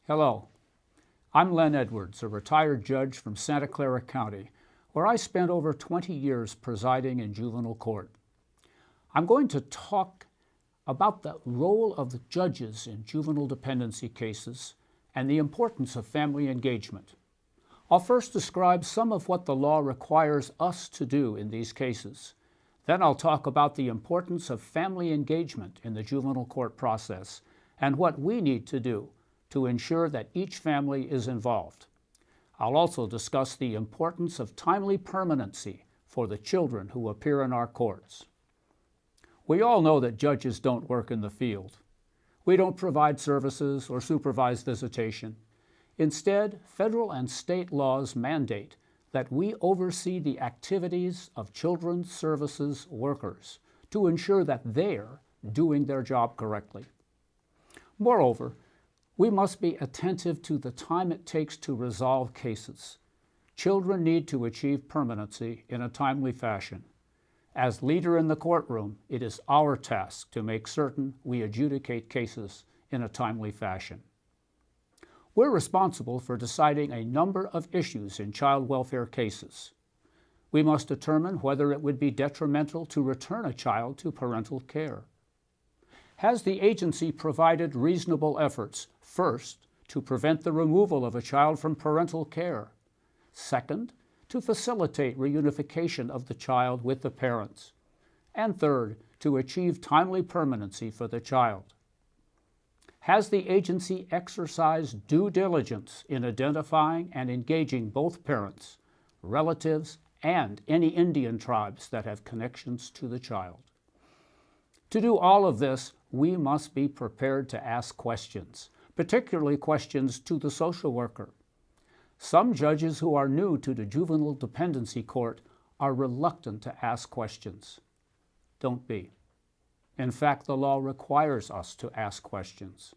Hello, I'm Len Edwards, a retired judge from Santa Clara County, where I spent over 20 years presiding in juvenile court. I'm going to talk about the role of the judges in juvenile dependency cases and the importance of family engagement. I'll first describe some of what the law requires us to do in these cases. Then I'll talk about the importance of family engagement in the juvenile court process and what we need to do to ensure that each family is involved. I'll also discuss the importance of timely permanency for the children who appear in our courts. We all know that judges don't work in the field. We don't provide services or supervise visitation. Instead, federal and state laws mandate that we oversee the activities of children's services workers to ensure that they're doing their job correctly. Moreover, we must be attentive to the time it takes to resolve cases. Children need to achieve permanency in a timely fashion. As leader in the courtroom, it is our task to make certain we adjudicate cases in a timely fashion. We're responsible for deciding a number of issues in child welfare cases. We must determine whether it would be detrimental to return a child to parental care. Has the agency provided reasonable efforts, first, to prevent the removal of a child from parental care? Second, to facilitate reunification of the child with the parents? And third, to achieve timely permanency for the child? Has the agency exercised due diligence in identifying and engaging both parents, relatives, and any Indian tribes that have connections to the child? To do all of this, we must be prepared to ask questions, particularly questions to the social worker. Some judges who are new to the juvenile dependency court are reluctant to ask questions. Don't be. In fact, the law requires us to ask questions.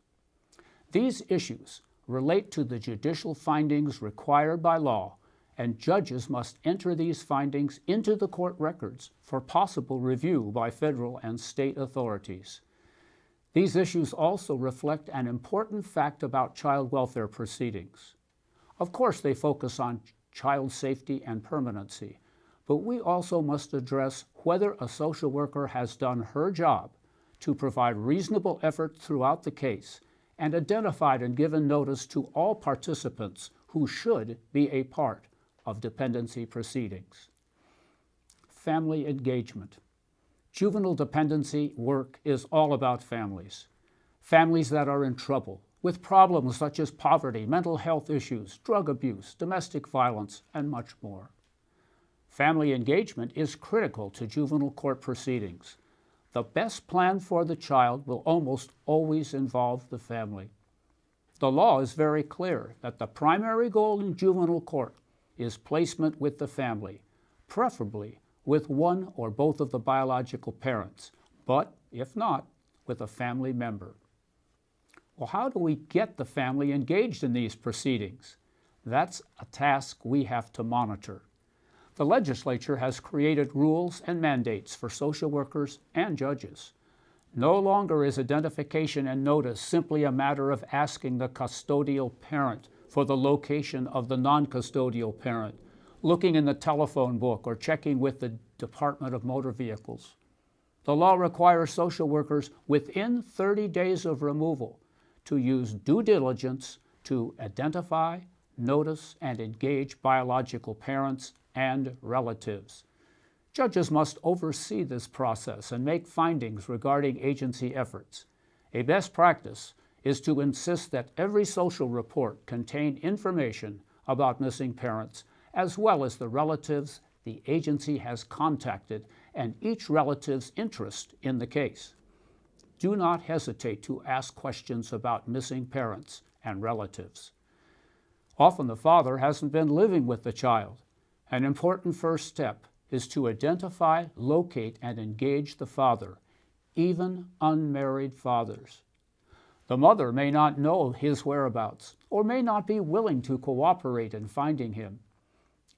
These issues relate to the judicial findings required by law, and judges must enter these findings into the court records for possible review by federal and state authorities. These issues also reflect an important fact about child welfare proceedings. Of course, they focus on child safety and permanency, but we also must address whether a social worker has done her job to provide reasonable effort throughout the case and identified and given notice to all participants who should be a part of dependency proceedings. Family engagement. Juvenile dependency work is all about families. Families that are in trouble, with problems such as poverty, mental health issues, drug abuse, domestic violence, and much more. Family engagement is critical to juvenile court proceedings. The best plan for the child will almost always involve the family. The law is very clear that the primary goal in juvenile court is placement with the family, preferably with one or both of the biological parents, but if not, with a family member. Well, how do we get the family engaged in these proceedings? That's a task we have to monitor. The legislature has created rules and mandates for social workers and judges. No longer is identification and notice simply a matter of asking the custodial parent for the location of the non-custodial parent, looking in the telephone book or checking with the Department of Motor Vehicles. The law requires social workers within 30 days of removal to use due diligence to identify, notice, and engage biological parents and relatives. Judges must oversee this process and make findings regarding agency efforts. A best practice is to insist that every social report contain information about missing parents, as well as the relatives the agency has contacted and each relative's interest in the case. Do not hesitate to ask questions about missing parents and relatives. Often the father hasn't been living with the child. An important first step is to identify, locate, and engage the father, even unmarried fathers. The mother may not know his whereabouts or may not be willing to cooperate in finding him.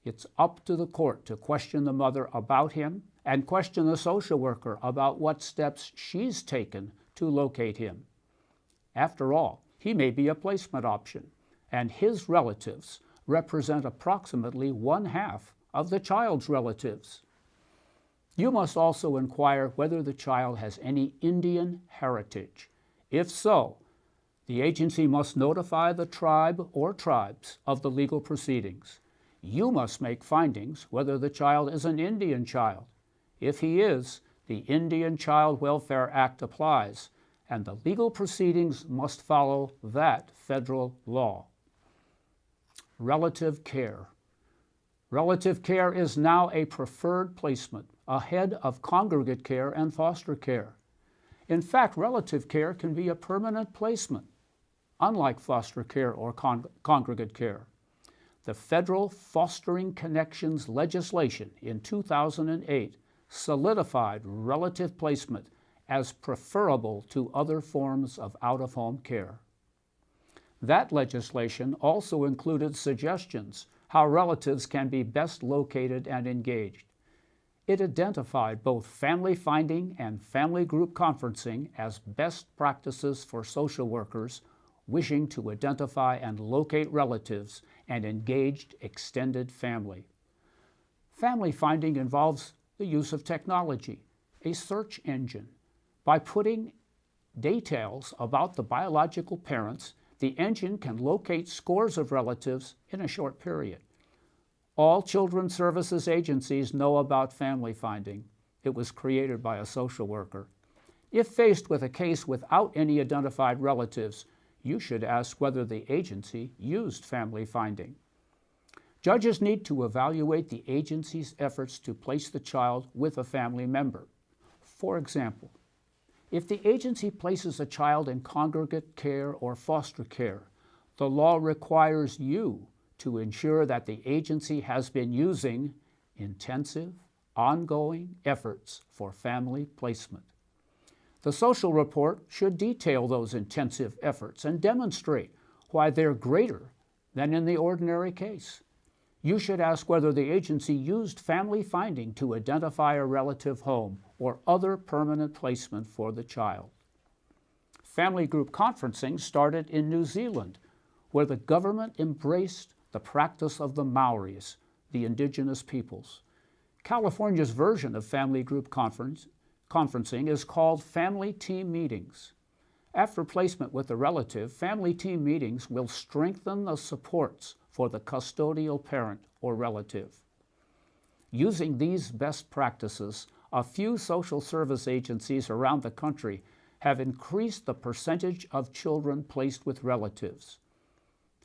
It's up to the court to question the mother about him and question the social worker about what steps she's taken to locate him. After all, he may be a placement option, and his relatives represent approximately 1/2 of the child's relatives. You must also inquire whether the child has any Indian heritage. If so, the agency must notify the tribe or tribes of the legal proceedings. You must make findings whether the child is an Indian child. If he is, the Indian Child Welfare Act applies, and the legal proceedings must follow that federal law. Relative care. Relative care is now a preferred placement ahead of congregate care and foster care. In fact, relative care can be a permanent placement, unlike foster care or congregate care. The federal Fostering Connections legislation in 2008 solidified relative placement as preferable to other forms of out-of-home care. That legislation also included suggestions how relatives can be best located and engaged. It identified both family finding and family group conferencing as best practices for social workers wishing to identify and locate relatives and engaged extended family. Family finding involves the use of technology, a search engine. By putting details about the biological parents, the engine can locate scores of relatives in a short period. All children's services agencies know about family finding. It was created by a social worker. If faced with a case without any identified relatives, you should ask whether the agency used family finding. Judges need to evaluate the agency's efforts to place the child with a family member. For example, if the agency places a child in congregate care or foster care, the law requires you to ensure that the agency has been using intensive, ongoing efforts for family placement. The social report should detail those intensive efforts and demonstrate why they're greater than in the ordinary case. You should ask whether the agency used family finding to identify a relative home or other permanent placement for the child. Family group conferencing started in New Zealand, where the government embraced the practice of the Maoris, the indigenous peoples. California's version of family group conferencing is called family team meetings. After placement with a relative, family team meetings will strengthen the supports for the custodial parent or relative. Using these best practices, a few social service agencies around the country have increased the percentage of children placed with relatives.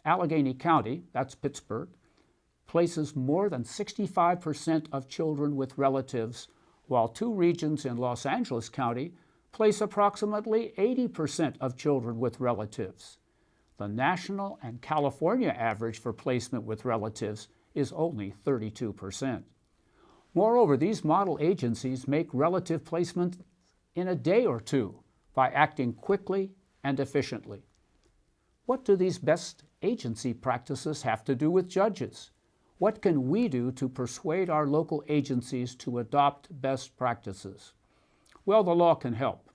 Allegheny County, that's Pittsburgh, places more than 65% of children with relatives, while two regions in Los Angeles County place approximately 80% of children with relatives. The national and California average for placement with relatives is only 32%. Moreover, these model agencies make relative placement in a day or two by acting quickly and efficiently. What do these best agency practices have to do with judges? What can we do to persuade our local agencies to adopt best practices? Well, the law can help.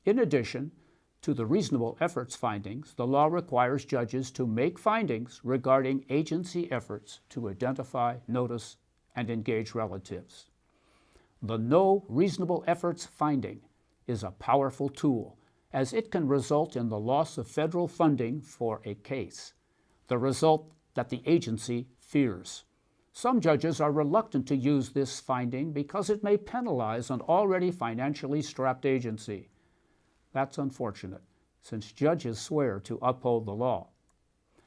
In addition to the reasonable efforts findings, the law requires judges to make findings regarding agency efforts to identify, notice, and engage relatives. The no reasonable efforts finding is a powerful tool, as it can result in the loss of federal funding for a case, the result that the agency fears. Some judges are reluctant to use this finding because it may penalize an already financially strapped agency. That's unfortunate, since judges swear to uphold the law.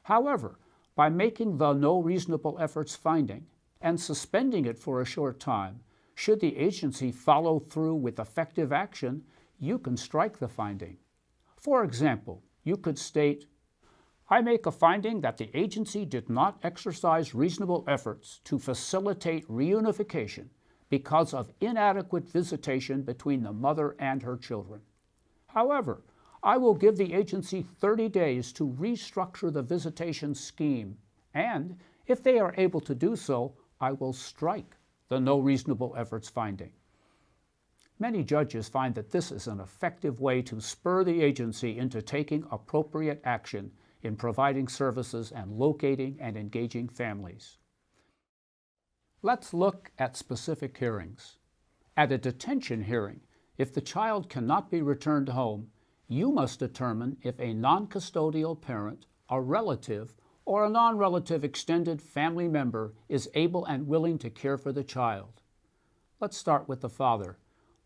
However, by making the no reasonable efforts finding and suspending it for a short time, should the agency follow through with effective action, you can strike the finding. For example, you could state, I make a finding that the agency did not exercise reasonable efforts to facilitate reunification because of inadequate visitation between the mother and her children. However, I will give the agency 30 days to restructure the visitation scheme, and if they are able to do so, I will strike the no reasonable efforts finding. Many judges find that this is an effective way to spur the agency into taking appropriate action in providing services and locating and engaging families. Let's look at specific hearings. At a detention hearing, if the child cannot be returned home, you must determine if a non-custodial parent, a relative, or a non-relative extended family member is able and willing to care for the child. Let's start with the father.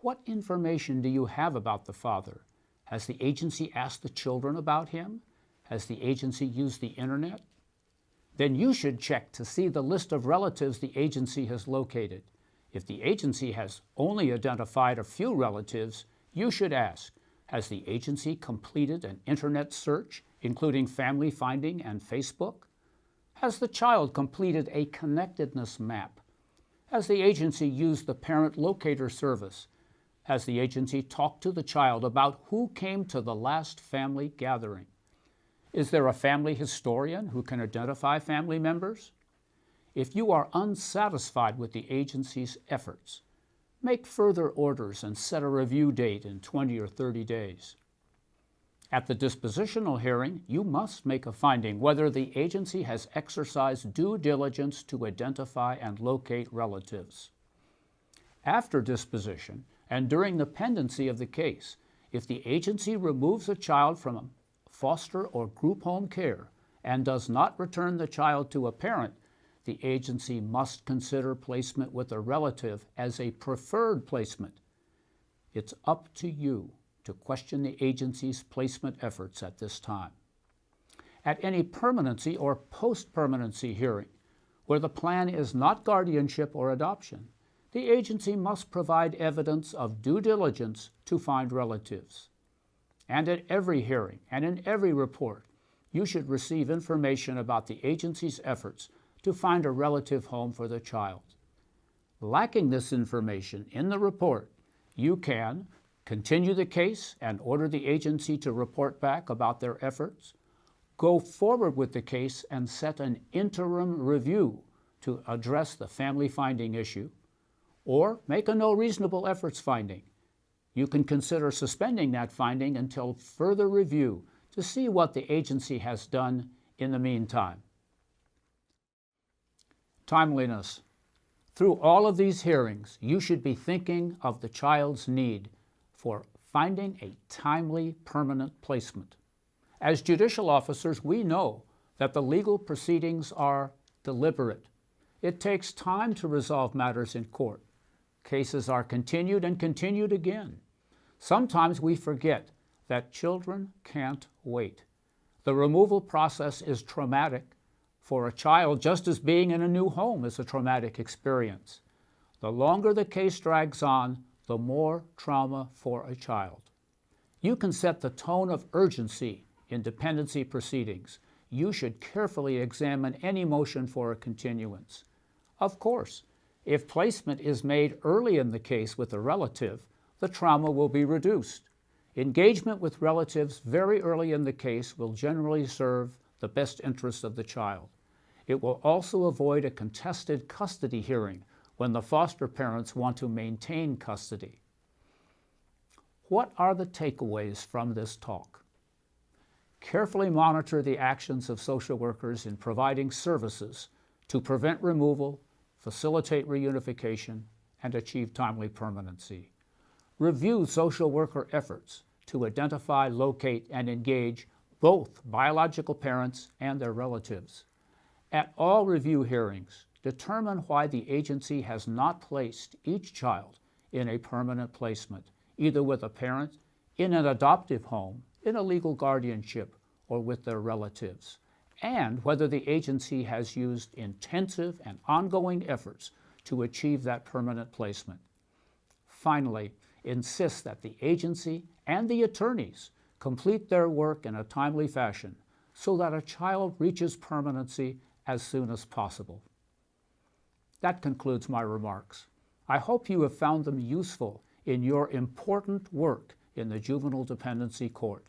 What information do you have about the father? Has the agency asked the children about him? Has the agency used the internet? Then you should check to see the list of relatives the agency has located. If the agency has only identified a few relatives, you should ask, has the agency completed an internet search, including family finding and Facebook? Has the child completed a connectedness map? Has the agency used the parent locator service? Has the agency talked to the child about who came to the last family gathering? Is there a family historian who can identify family members? If you are unsatisfied with the agency's efforts, make further orders and set a review date in 20 or 30 days. At the dispositional hearing, you must make a finding whether the agency has exercised due diligence to identify and locate relatives. After disposition, and during the pendency of the case, if the agency removes a child from foster or group home care and does not return the child to a parent, the agency must consider placement with a relative as a preferred placement. It's up to you to question the agency's placement efforts at this time. At any permanency or post-permanency hearing, where the plan is not guardianship or adoption, the agency must provide evidence of due diligence to find relatives. And at every hearing and in every report, you should receive information about the agency's efforts to find a relative home for the child. Lacking this information in the report, you can continue the case and order the agency to report back about their efforts, go forward with the case and set an interim review to address the family finding issue, or make a no reasonable efforts finding. You can consider suspending that finding until further review to see what the agency has done in the meantime. Timeliness. Through all of these hearings, you should be thinking of the child's need for finding a timely, permanent placement. As judicial officers, we know that the legal proceedings are deliberate. It takes time to resolve matters in court. Cases are continued and continued again. Sometimes we forget that children can't wait. The removal process is traumatic for a child, just as being in a new home is a traumatic experience. The longer the case drags on, the more trauma for a child. You can set the tone of urgency in dependency proceedings. You should carefully examine any motion for a continuance. Of course, if placement is made early in the case with a relative, the trauma will be reduced. Engagement with relatives very early in the case will generally serve the best interests of the child. It will also avoid a contested custody hearing when the foster parents want to maintain custody. What are the takeaways from this talk? Carefully monitor the actions of social workers in providing services to prevent removal, facilitate reunification, and achieve timely permanency. Review social worker efforts to identify, locate, and engage both biological parents and their relatives. At all review hearings, determine why the agency has not placed each child in a permanent placement, either with a parent, in an adoptive home, in a legal guardianship, or with their relatives, and whether the agency has used intensive and ongoing efforts to achieve that permanent placement. Finally, insist that the agency and the attorneys complete their work in a timely fashion so that a child reaches permanency as soon as possible. That concludes my remarks. I hope you have found them useful in your important work in the Juvenile Dependency Court.